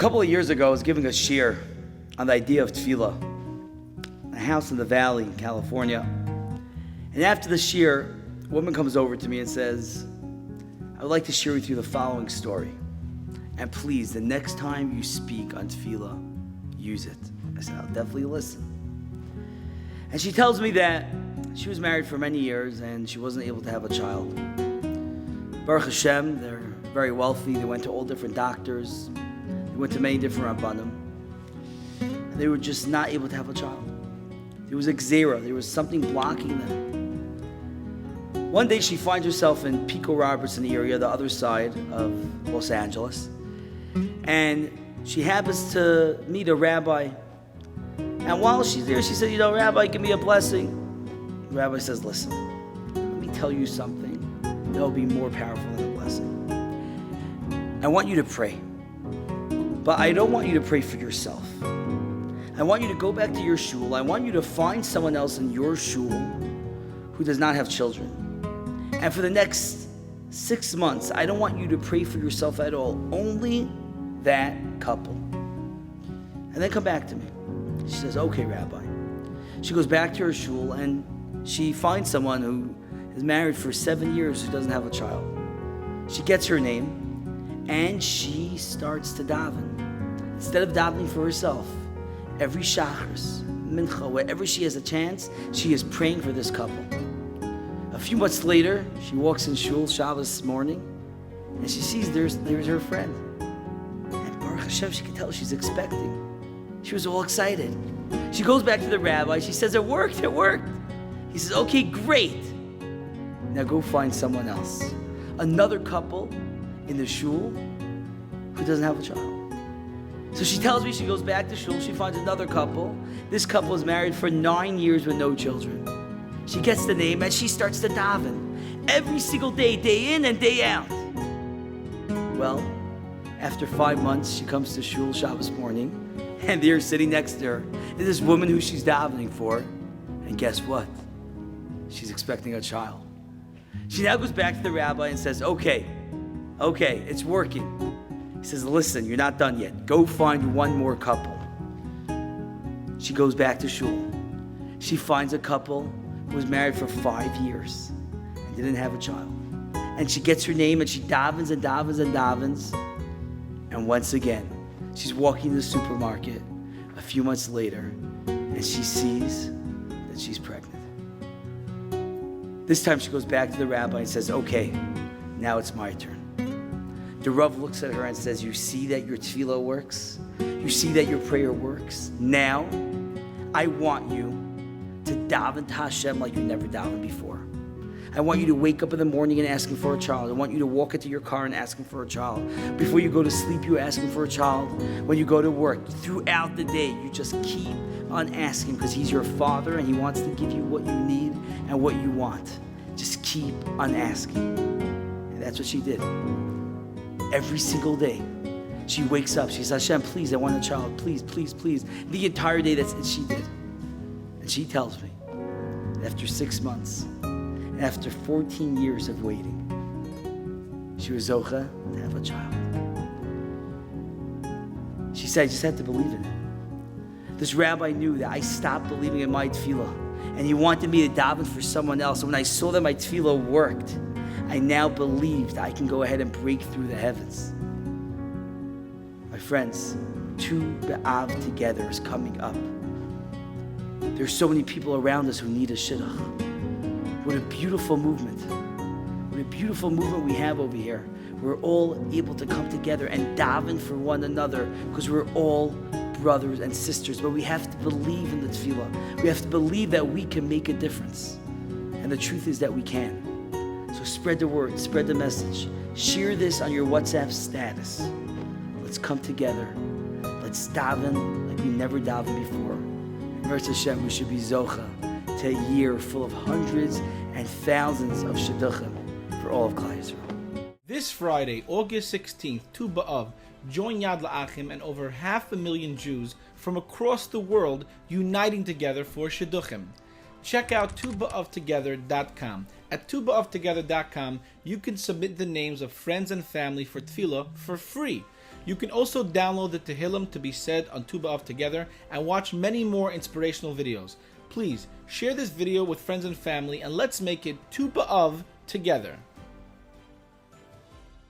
couple of years ago, I was giving a shiur on the idea of tefillah, a house in the valley in California. And after the shiur, a woman comes over to me and says, I would like to share with you the following story. And please, the next time you speak on tefillah, use it. I said, I'll definitely listen. And she tells me that she was married for many years and she wasn't able to have a child. Baruch Hashem, they're very wealthy. They went to all different doctors. They went to many different rabbanim. And they were just not able to have a child. There was a gzera. There was something blocking them. One day she finds herself in Pico Robertson area, the other side of Los Angeles. And she happens to meet a rabbi. And while she's there, she said, Rabbi, give me a blessing. The rabbi says, listen, let me tell you something that will be more powerful than a blessing. I want you to pray. But I don't want you to pray for yourself. I want you to go back to your shul. I want you to find someone else in your shul who does not have children. And for the next 6 months, I don't want you to pray for yourself at all. Only that couple. And then come back to me. She says, okay, Rabbi. She goes back to her shul and she finds someone who is married for 7 years who doesn't have a child. She gets her name and she starts to daven. Instead of davening for herself, every shachris, mincha, wherever she has a chance, she is praying for this couple. A few months later, she walks in shul Shabbos morning and she sees there's her friend. And Baruch Hashem, she can tell she's expecting. She was all excited. She goes back to the rabbi. She says, it worked. He says, okay, great. Now go find someone else. Another couple in the shul who doesn't have a child. So she tells me she goes back to shul. She finds another couple. This couple is married for 9 years with no children. She gets the name and she starts to daven every single day, day in and day out. Well, after 5 months, she comes to shul Shabbos morning. And there, sitting next to her, is this woman who she's davening for. And guess what? She's expecting a child. She now goes back to the rabbi and says, okay, it's working. He says, listen, you're not done yet. Go find one more couple. She goes back to shul. She finds a couple who was married for 5 years and didn't have a child. And she gets her name and she davens and davens and davens. And once again, she's walking to the supermarket a few months later, and she sees that she's pregnant. This time she goes back to the rabbi and says, okay, now it's my turn. The Rav looks at her and says, you see that your tefillah works? You see that your prayer works? Now, I want you to daven to Hashem like you never davened before. I want you to wake up in the morning and ask him for a child. I want you to walk into your car and ask him for a child. Before you go to sleep, you ask him for a child. When you go to work, throughout the day, you just keep on asking because he's your father and he wants to give you what you need and what you want. Just keep on asking. And that's what she did. Every single day, she wakes up. She says, Hashem, please, I want a child. Please, please, please. The entire day, that's what she did. And she tells me, after 6 months, after 14 years of waiting, she was zocha to have a child. She said, I just had to believe in it. This rabbi knew that I stopped believing in my tefillah, and he wanted me to daven for someone else. And when I saw that my tefillah worked, I now believed I can go ahead and break through the heavens. My friends, Tu B'Av together is coming up. There's so many people around us who need a shidduch. What a beautiful movement. What a beautiful movement we have over here. We're all able to come together and daven for one another because we're all brothers and sisters. But we have to believe in the tefillah. We have to believe that we can make a difference. And the truth is that we can. So spread the word, spread the message. Share this on your WhatsApp status. Let's come together. Let's daven like we never davened before. Mercy Hashem, we should be zocha to a year full of hundreds and thousands of shidduchim for all of Klal Yisrael. This Friday, August 16th, Tu B'Av, join Yad L'Achim and over 500,000 Jews from across the world uniting together for shidduchim. Check out tubaoftogether.com. At tubaoftogether.com, you can submit the names of friends and family for tefillah for free. You can also download the Tehillim to be said on Tu B'Av together and watch many more inspirational videos. Please share this video with friends and family and let's make it Tu B'Av together.